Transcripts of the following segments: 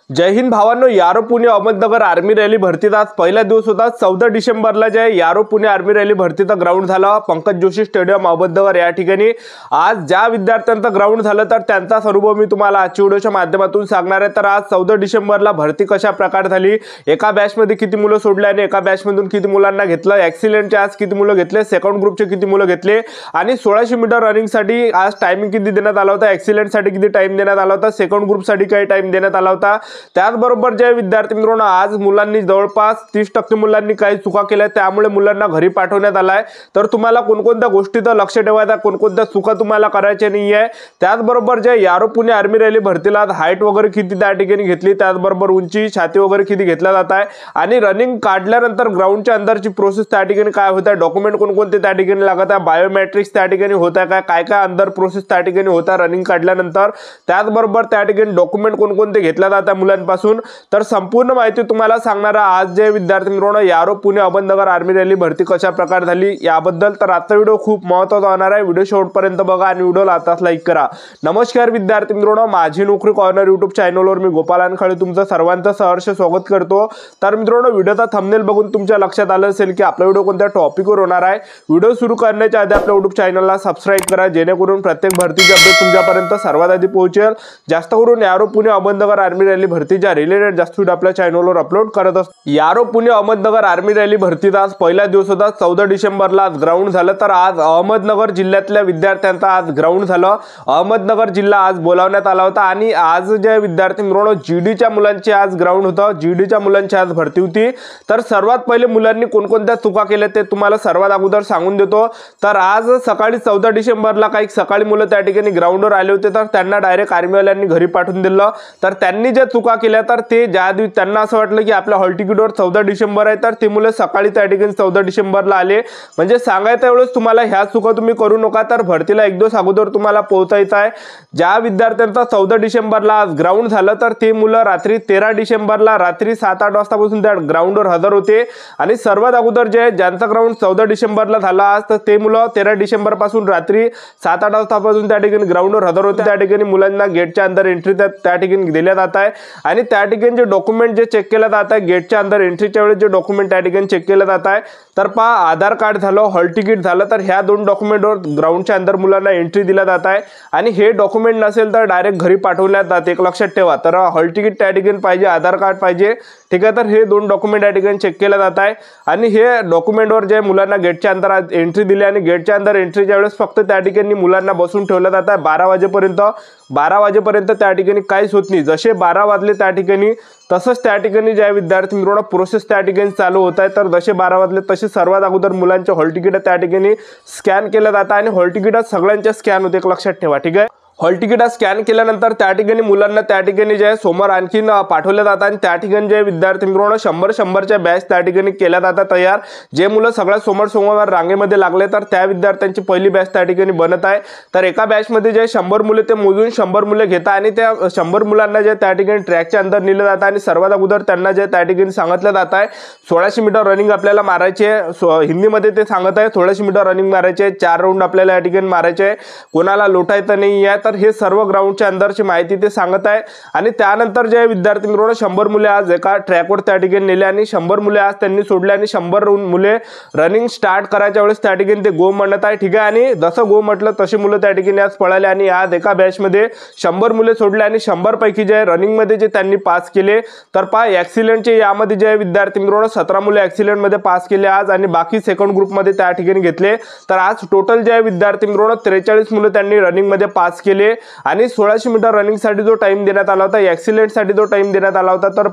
जय हिंद भावांनो, यारो Pune Ahmednagar army rally भरतीचा आज पहिला दिवस होता। 14 डिसेंबरला जे यारो पुणे आर्मी रॅली भरतीचा ग्राउंड झाला पंकज जोशी स्टेडियम अहमदनगर या ठिकाणी। आज ज्या विद्यार्थ्यांचं ग्राउंड झालं तर त्यांचा अनुभव मी तुम्हाला आजच्या व्हिडिओच्या माध्यमातून सांगणार आहे। तर आज 14 डिसेंबरला भरती कशा प्रकारे झाली, एका बॅच मध्ये किती मुलं सोडले आणि एका बॅच मधून किती मुलांना घेतलं, ॲक्सिलेंटचे आज किती मुलं घेतले, सेकंड ग्रुपचे किती मुलं घेतले आणि 1600 मीटर रनिंग साठी आज टायमिंग किती देण्यात आला होता, ॲक्सिलेंट साठी किती टाइम देण्यात आला होता, सेकंड ग्रुप साठी काही टाइम देण्यात आला होता। त्याचबरोबर जे विद्यार्थी मित्रांनो आज मुलांनी जवळपास 30% मुलांनी काही चुका केल्या, त्यामुळे मुलांना घरी पाठवण्यात आलाय। तर तुम्हाला कोणकोणत्या गोष्टीचं लक्ष ठेवायचं, कोणकोणत्या चुका तुम्हाला करायच्या नाहीये। त्याचबरोबर जे यारो पुणे आर्मी रॅली भरतीला हाईट वगैरे किती त्या ठिकाणी घेतली, त्याचबरोबर उंची छाती वगैरे किती घेतला जात आहे आणि रनिंग काढल्यानंतर ग्राउंडच्या अंदरची प्रोसेस त्या ठिकाणी काय होत आहे, डॉक्युमेंट कोणकोणते त्या ठिकाणी लागत आहे, बायोमेट्रिक्स त्या ठिकाणी होत आहे, काय काय अंदर प्रोसेस त्या ठिकाणी होत आहे रनिंग काढल्यानंतर, त्याचबरोबर त्या ठिकाणी डॉक्युमेंट कोणकोणते घेतला जात आहे मुलांपासून। तर संपूर्ण माहिती तुम्हाला सांगणार आज जे विद्यार्थी मित्रांनो यारो पुणे अहमदनगर आर्मी रॅली भरती कशा प्रकारे झाली याबद्दल। तर आजचा व्हिडिओ खूप महत्त्वाचा होणार आहे, व्हिडिओ शेवटपर्यंत बघा आणि व्हिडिओला आताच लाईक करा। नमस्कार विद्यार्थी मित्रांनो, माझी नोकरी कॉर्नर यूट्यूब चॅनलवर मी गोपाल अनखळे तुमचं सर्वांचं सहर्ष स्वागत करतो। तर मित्रांनो व्हिडिओचा थंबनेल बघून तुमच्या लक्षात आलं असेल की आपला व्हिडिओ कोणत्या टॉपिकवर होणार आहे। व्हिडिओ सुरू करण्याच्या आधी आपल्या यूट्यूब चॅनलला सबस्क्राइब करा, जेणेकरून प्रत्येक भरतीची अपडेट तुमच्यापर्यंत सर्वात आधी पोहोचेल। जास्त करून यारो पुणे अहमदनगर आर्मी रॅली भरतीच्या रिलेटेड जास्त व्हिडिओ आपल्या चॅनलवर अपलोड करत असतो। यारो पुणे अहमदनगर आर्मी रॅली भरतीचा आज पहिला दिवस होता। 14 डिसेंबरला आज ग्राउंड झालं। तर आज अहमदनगर जिल्ह्यातल्या विद्यार्थ्यांचा आज ग्राउंड झालं। अहमदनगर जिल्हा आज बोलावण्यात आला होता आणि आज जे विद्यार्थी मित्रांनो जीडीच्या मुलांचे आज ग्राउंड होतं, जीडीच्या मुलांची आज भरती होती। तर सर्वात पहिले मुलांनी कोणकोणत्या चुका केल्या ते तुम्हाला सर्वात अगोदर सांगून देतो। तर आज सकाळी 14 डिसेंबरला काही सकाळी मुलं त्या ठिकाणी ग्राउंडवर आले होते, तर त्यांना डायरेक्ट आर्मीवाल्यांनी घरी पाठवून दिलं। तर त्यांनी ज्या चुका केल्या तर ते ज्या त्यांना असं वाटलं की आपल्या हॉल तिकीटवर 14 डिसेंबर आहे, तर ते मुलं सकाळी त्या ठिकाणी 14 डिसेंबरला आले। म्हणजे सांगायचं एवढंच तुम्हाला, ह्या चुका तुम्ही करू नका। तर भरतीला एक दिवस अगोदर तुम्हाला पोहोचायचं आहे। ज्या विद्यार्थ्यांचा 14 डिसेंबरला आज ग्राउंड झालं तर ते मुलं रात्री 13 डिसेंबरला रात्री 7-8 वाजतापासून त्या ग्राउंडवर हजर होते आणि सर्वात अगोदर जे ज्यांचा ग्राउंड 14 डिसेंबरला झाला आज, तर ते मुलं 13 डिसेंबर पासून रात्री 7-8 वाजतापासून त्या ठिकाणी ग्राउंडवर हजर होते। त्या ठिकाणी मुलांना गेटच्या अंदर एंट्री त्या ठिकाणी दिल्या जात आहे आणि त्या ठिकाणी जे डॉक्युमेंट जे चेक केलं जात आहे गेटच्या अंदर एंट्रीच्या वेळेस जे डॉक्युमेंट त्या ठिकाणी चेक केलं जात आहे, तर पहा आधार कार्ड झालं, हॉल तिकीट झालं, तर ह्या दोन डॉक्युमेंटवर ग्राउंडच्या अंदर मुलांना एंट्री दिला जात आहे आणि हे डॉक्युमेंट नसेल तर डायरेक्ट घरी पाठवण्यात जाते। एक लक्षात ठेवा, तर हॉल तिकीट त्या ठिकाणी पाहिजे, आधार कार्ड पाहिजे, ठीक आहे। तर हे दोन डॉक्युमेंट या ठिकाणी चेक केलं जात आहे आणि हे डॉक्युमेंटवर जे मुलांना गेटच्या अंदर एंट्री दिली आणि गेटच्या अंदर एंट्रीच्या वेळेस फक्त त्या ठिकाणी मुलांना बसून ठेवलं जात आहे 12 वाजेपर्यंत। 12 वाजेपर्यंत त्या ठिकाणी काहीच होत नाही। जसे 12 वाजले त्या ठिकाणी तसंच त्या ठिकाणी ज्या विद्यार्थी मित्रांनो प्रोसेस त्या ठिकाणी चालू होत आहे। तर जसे 12 वाजले तसे सर्वात अगोदर मुलांचे हॉल तिकीट त्या ठिकाणी स्कॅन केलं जातं आणि हॉल तिकीट सगळ्यांचे स्कॅन होते, एक लक्षात ठेवा, ठीक आहे। हॉल तिकीट स्कॅन केल्यानंतर त्या ठिकाणी मुलांना त्या ठिकाणी जे समोर आणखीन पाठवले जातात आणि त्या ठिकाणी जे विद्यार्थी मित्रांनो 100-100च्या बॅच त्या ठिकाणी केल्या जातात तयार। जे मुलं सगळ्यात समोर रांगेमध्ये लागले तर त्या विद्यार्थ्यांची पहिली बॅच त्या ठिकाणी बनत आहे। तर एका बॅच मध्ये जे 100 मुले ते मोजून 100 मुले घेतात आणि त्या 100 मुलांना जे त्या ठिकाणी ट्रॅकच्या अंदर नेलं जातं आणि सर्वात अगोदर त्यांना जे त्या ठिकाणी सांगितलं जात आहे 1600 मीटर रनिंग आपल्याला मारायचे आहे। हिंदीमध्ये ते सांगत आहे 1600 मीटर रनिंग मारायचे, 4 राऊंड आपल्याला या ठिकाणी मारायचे, कोणाला लोटायचं नाही आहे। तर हे सर्व ग्राउंडच्या अंदरची माहिती ते सांगत आहे आणि त्यानंतर जे विद्यार्थी मित्रांनो 100 मुले आज एका ट्रॅकवर त्या ठिकाणी नेले आणि 100 मुले आज त्यांनी सोडले आणि 100 मुले रनिंग स्टार्ट करायच्या वेळेस त्या ठिकाणी ते गो म्हणत आहे, ठीक आहे। आणि जसं गो म्हटलं तसे मुलं त्या ठिकाणी आज पळाले आणि आज एका बॅच मध्ये 100 मुले सोडले आणि 100 पैकी जे रनिंग मध्ये जे त्यांनी पास केले, तर पहा ॲक्सिलेंटचे यामध्ये जे विद्यार्थी मित्रांनो 17 मुले ॲक्सिलेंट मध्ये पास केले आज आणि बाकी सेकंड ग्रुप मध्ये त्या ठिकाणी घेतले। तर आज टोटल जे विद्यार्थी मित्रांनो 43 मुलं त्यांनी रनिंग मध्ये पास केले आणि 1600 मीटर रनिंग साठी जो टाइम देण्यात आला होता, ॲक्सिलेंट साठी जो टाइम देण्यात आला होता, तर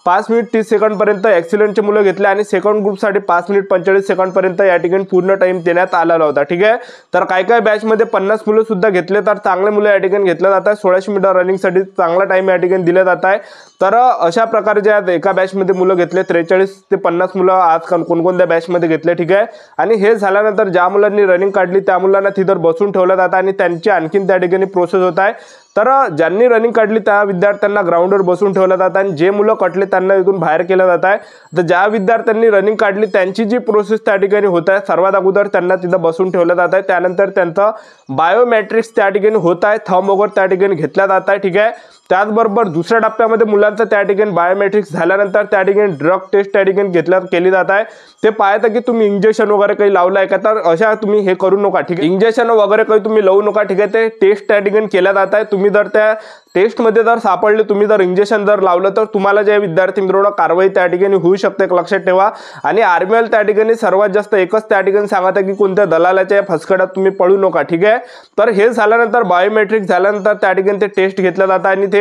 5 मिनिट 30 सेकंड पर्यंत ॲक्सिलेंटचे मुलं घेतले आणि सेकंड ग्रुप साठी 5 मिनिट 45 सेकंड पर्यंत या ठिकाणी पूर्ण टाइम देण्यात आलेला होता, ठीक आहे। तर काय बॅच मध्ये 50 मुलं सुद्धा घेतले, तर चांगले मुलं या ठिकाणी घेतले जातात। 1600 मीटर रनिंग साठी चांगला टाइम या ठिकाणी दिला जात आहे। तर अशा प्रकारे जे एका बॅच मध्ये मुलं घेतले 43 ते 50 मुलं आज कोणकोणत्या बॅच मध्ये घेतले, ठीक आहे। आणि हे झाल्यानंतर ज्या मुलांनी रनिंग काढली त्या मुलांना तिथं बसून ठेवलं जातं आणि त्यांची आणखीन त्या ठिकाणी प्रोसेस होत आहे। तर ज्यांनी रनिंग काढली त्या विद्यार्थ्यांना ग्राउंडवर बसून ठेवलं जातं आणि जे मुलं कटले त्यांना इथून बाहेर केलं जात आहे। तर ज्या विद्यार्थ्यांनी रनिंग काढली त्यांची जी प्रोसेस त्या ठिकाणी होत आहे, सर्वात अगोदर त्यांना तिथं बसून ठेवलं जात आहे, त्यानंतर त्यांचं बायोमेट्रिक्स त्या ठिकाणी होत आहे, थंब वगैरे त्या ठिकाणी घेतला जात आहे। ठीक आहे, त्याचबरोबर दुसऱ्या टप्प्यामध्ये मुलांचं त्या ठिकाणी बायोमेट्रिक्स झाल्यानंतर त्या ठिकाणी ड्रग टेस्ट त्या ठिकाणी केली जात आहे। ते पाहता की तुम्ही इंजेक्शन वगैरे काही लावलं आहे का, तर अशा तुम्ही हे करू नका। ठीक आहे, इंजेक्शन वगैरे काही तुम्ही लावू नका। ठीक आहे, ते टेस्ट त्या ठिकाणी केल्या जात आहे। तुम्ही जर त्या टेस्टमध्ये जर सापडले, तुम्ही जर इंजेक्शन जर लावलं तर तुम्हाला जे विद्यार्थी मित्रांनो कारवाई त्या ठिकाणी होऊ शकते, लक्षात ठेवा। आणि आर्मीला त्या ठिकाणी सर्वात जास्त एकच त्या ठिकाणी सांगत आहे की कोणत्या दलालाच्या फसकड्यात तुम्ही पडू नका। ठीक आहे, तर हे झाल्यानंतर बायोमेट्रिक झाल्यानंतर त्या ठिकाणी ते टेस्ट घेतलं जातं आणि ते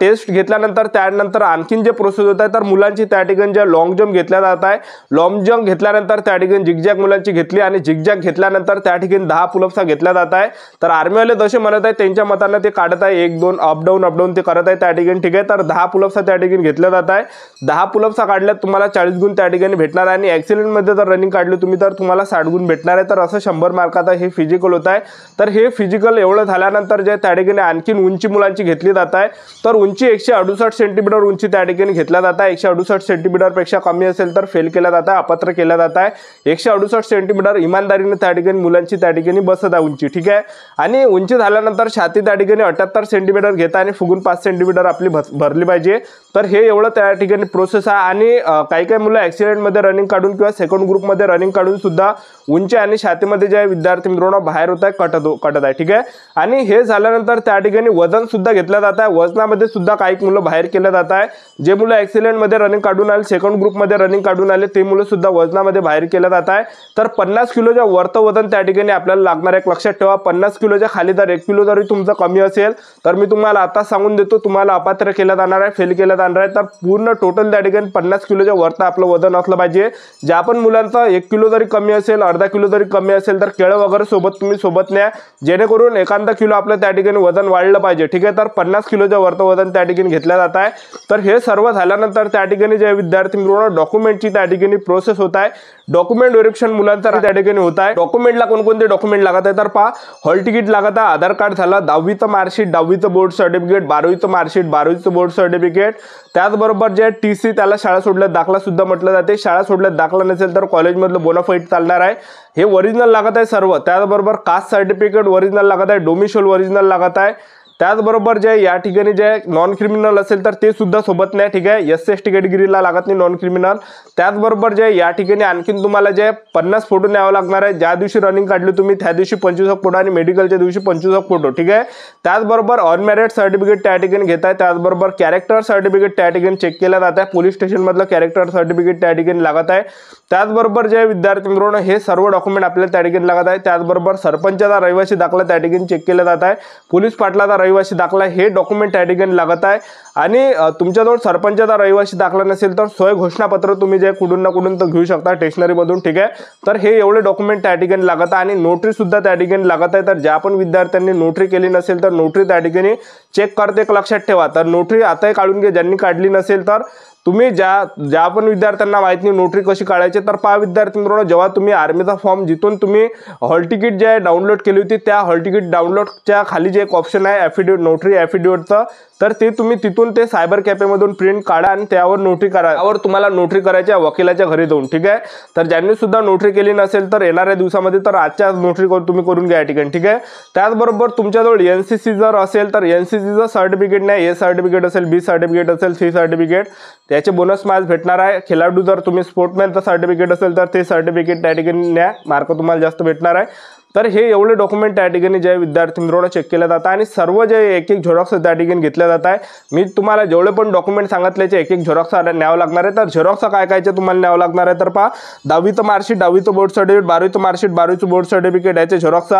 टेस्ट घेतल्यानंतर त्यानंतर आणखीन जे प्रोसेस होत आहे, तर मुलांची त्या ठिकाणी जे लॉंग जंप घेतला जात आहे, लॉंग जंप घेतल्यानंतर त्या ठिकाणी झिगझॅग मुलांची घेतली आणि झिगझॅग घेतल्यानंतर त्या ठिकाणी 10 पुलअप्स घेतला जात आहे। तर आर्मीवाले जसे म्हणत आहे त्यांच्या मताने ते काढत आहे 1 2 अपडाऊन ते करत आहे त्या ठिकाणी। ठीक आहे, तर 10 पुलअप्स त्या ठिकाणी घेतल्या जात आहे। 10 पुलअप्स काढल्यात तुम्हाला 40 गुण त्या ठिकाणी भेटणार आहे आणि ॲक्सिलेंट मध्ये जर रनिंग काढली तुम्ही तर तुम्हाला 60 गुण भेटणार आहे। तर असं 100 मार्काचा हे फिजिकल होत आहे। तर हे फिजिकल एवढं झाल्यानंतर जे त्या ठिकाणी आणखीन उंची मुलांची घेतली जात आहे, तर उंची 168 सेंटीमीटर उंची त्या ठिकाणी घेतला जात आहे। 168 सेंटीमीटर पेक्षा कमी असेल तर फेल केला जात आहे, अपात्र केला जात आहे। 168 सेंटीमीटर इमानदारीने त्या ठिकाणी मुलांची त्या ठिकाणी बसत आहे उंची। ठीक आहे, आणि उंची झाल्यानंतर छाती त्या ठिकाणी 78 सेंटीमीटर घेता आणि फुगून 5 सेंटीमीटर आपली भरली पाहिजे। तर हे एवढं त्या ठिकाणी प्रोसेस आहे। आणि काही मुलं ॲक्सिडेंट मध्ये रनिंग काढून किंवा सेकंड ग्रुप मध्ये रनिंग काढून सुद्धा उंची आणि छातीमध्ये जे विद्यार्थी मित्रांनो बाहेर होत आहे, कटत आहे। ठीक आहे, आणि हे झाल्यानंतर त्या ठिकाणी वजन सुद्धा घेतलं जात आहे। वजनामध्ये सुद्धा काही मुलं बाहेर केलं जात आहे। जे मुलं ॲक्सिलेंट मध्ये रनिंग काढून आले, सेकंड ग्रुप मध्ये रनिंग काढून आले, ते मुलं सुद्धा वजनामध्ये बाहेर केलं जात आहे। तर 50 किलोच्या वरतं वजन त्या ठिकाणी आपल्याला लागणार आहे, लक्षात ठेवा। 50 किलोच्या खाली जर 1 किलो जरी तुमचं कमी असेल तर मी तुम्हाला आता सांगून देतो तुम्हाला अपात्र केलं जाणार आहे, फेल केलं जाणार आहे। तर पूर्ण टोटल त्या ठिकाणी 50 किलोच्या वरतं आपलं वजन असलं पाहिजे। ज्या पण मुलांचा 1 किलो जरी कमी असेल, अर्धा किलो जरी कमी असेल तर केळं वगैरे तुम्ही सोबत न्या, जेणेकरून एखादा किलो आपलं त्या ठिकाणी वजन वाढलं पाहिजे। ठीक आहे, तर 50 किलोच्या वरतं वजन त्या ठिकाणी घेतलं जात आहे। तर हे सर्व झाल्यानंतर त्या ठिकाणी जे विद्यार्थी मित्रांनो डॉक्युमेंटची त्या ठिकाणी प्रोसेस होत आहे, डॉक्युमेंट व्हेरिफिकेशन मुलांचं त्या ठिकाणी होत आहे। डॉक्युमेंटला कोणकोणते डॉक्युमेंट लागत आहे तर पहा, हॉल तिकीट लागत आहे, आधार कार्ड झालं, 10वीचं मार्कशीट, 10वीचं बोर्ड सर्टिफिकेट, 12वीचं मार्कशीट, 12वीचं बोर्ड सर्टिफिकेट, त्याचबरोबर जे TC त्याला शाळा सोडल्यात दाखला सुद्धा म्हटलं जाते। शाळा सोडल्यात दाखला नसेल तर कॉलेजमधलं बोनाफाईड चालणार आहे, हे ओरिजिनल लागत आहे सर्व। त्याचबरोबर कास्ट सर्टिफिकेट ओरिजिनल लागत आहे, डोमिसाइल ओरिजिनल लागत आहे। त्याचबरोबर जे या ठिकाणी जे नॉन क्रिमिनल असेल तर ते सुद्धा सोबत नाही। ठीक आहे, SC/ST कॅटेगरीला लागत नाही नॉन क्रिमिनल। त्याचबरोबर जे या ठिकाणी आणखीन तुम्हाला जे 50 फोटो न्यावं लागणार आहे, ज्या दिवशी रनिंग काढली तुम्ही त्या दिवशी 25 फोटो आणि मेडिकलच्या दिवशी 25 फोटो। ठीक आहे, त्याचबरोबर ऑनमेरिट सर्टिफिकेट त्या ठिकाणी घेत आहे, त्याचबरोबर कॅरेक्टर सर्टिफिकेट त्या ठिकाणी चेक केलं जात आहे, पोलीस स्टेशन मधलं कॅरेक्टर सर्टिफिकेट त्या ठिकाणी लागत आहे। त्याचबरोबर जे विद्यार्थी मित्रांनो हे सर्व डॉक्युमेंट आपल्याला त्या ठिकाणी लागत आहे। त्याचबरोबर सरपंचाचा रहिवासी दाखला त्या ठिकाणी चेक केला जात आहे, पोलीस पाटलाचा रहिवासी दाखला हे डॉक्युमेंट त्या ठिकाणी लागत आहे। आणि तुमच्याजवळ सरपंचाचा रहिवासी दाखला नसेल तर सोय घोषणापत्र तुम्ही जे कुठून ना कुठून तर घेऊ शकता स्टेशनरी मधून। ठीक आहे, तर हे एवढे डॉक्युमेंट त्या ठिकाणी लागत आहे आणि नोटरी सुद्धा त्या ठिकाणी लागत आहे। तर ज्या पण विद्यार्थ्यांनी नोटरी केली नसेल तर नोटरी त्या ठिकाणी चेक करते, लक्षात ठेवा। तर नोटरी आताही काढून घे, ज्यांनी काढली नसेल तर तुम्ही ज्या पण विद्यार्थ्यांना माहित नाही नोटरी कशी काढायची तर पहा विद्यार्थी मित्रांनो, जेव्हा तुम्ही आर्मीचा फॉर्म जिथून तुम्ही हॉल तिकीट जे डाउनलोड केली होती त्या हॉल तिकीट डाउनलोडच्या खाली जे एक ऑप्शन आहे ॲफिडेविट, नोटरी ॲफिडेविटचं, तर ते तुम्ही तिथून ते सायबर कॅफेमधून प्रिंट काढा आणि त्यावर नोटरी करा। त्यावर तुम्हाला नोटरी करायची आहे वकिलाच्या घरी जाऊन। ठीक आहे, तर ज्यांनी सुद्धा नोटरी केली नसेल तर येणाऱ्या दिवसामध्ये तर आजच्या नोटरी तुम्ही करून घ्या ठिकाणी। ठीक आहे, त्याचबरोबर तुमच्याजवळ NCC जर असेल तर NCCचं सर्टिफिकेट नाही, A सर्टिफिकेट असेल, B सर्टिफिकेट असेल, C सर्टिफिकेट त्याचे बोनस मार्क्स भेटणार आहे। खेळाडू जर तुम्ही स्पोर्टमॅनचं सर्टिफिकेट असेल तर ते सर्टिफिकेट त्या ठिकाणी न्या, मार्क तुम्हाला जास्त भेटणार आहे। तर हे एवढे डॉक्युमेंट त्या ठिकाणी जे विद्यार्थी मित्रांनो चेक केले जातात आणि सर्व जे एक झेरॉक्स त्या ठिकाणी घेतले जात आहे। मी तुम्हाला जेवढे पण डॉक्युमेंट सांगितल्याचे एक झेरॉक्स न्यावं लागणार आहे। तर झेरॉक्स काय काय तुम्हाला न्यावं लागणार आहे तर पहा, 10वीचं मार्कशीट, 10वीचं बोर्ड सर्टिफिकेट, 12वीचं मार्कशीट, 12वीचं बोर्ड सर्टिफिकेट याचे झेरॉक्स,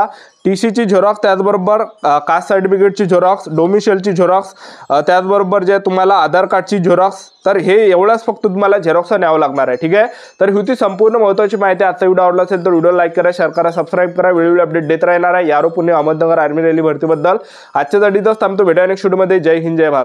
TCची झेरॉक्स, त्याचबरोबर कास्ट सर्टिफिकेटची झेरॉक्स, डोमिसाइलची झेरॉक्स, त्याचबरोबर जे तुम्हाला आधार कार्डची झेरॉक्स, तर हे एवढाच फक्त तुम्हाला झेरॉक्स न्यावं लागणार आहे। ठीक आहे, तर ही होती संपूर्ण महत्त्वाची माहिती। आजचा व्हिडिओ आवडला असेल तर व्हिडिओ लाईक करा, शेअर करा, सबस्क्राईब करा, वेळोवेळी अपडेट देत राहणार आहे यारो पुणे अहमदनगर आर्मी रॅली भरतीबद्दल। आजच्यासाठी थांबतो, भेटूया नेक्स्ट व्हिडिओमध्ये। जय हिंद, जय भारत।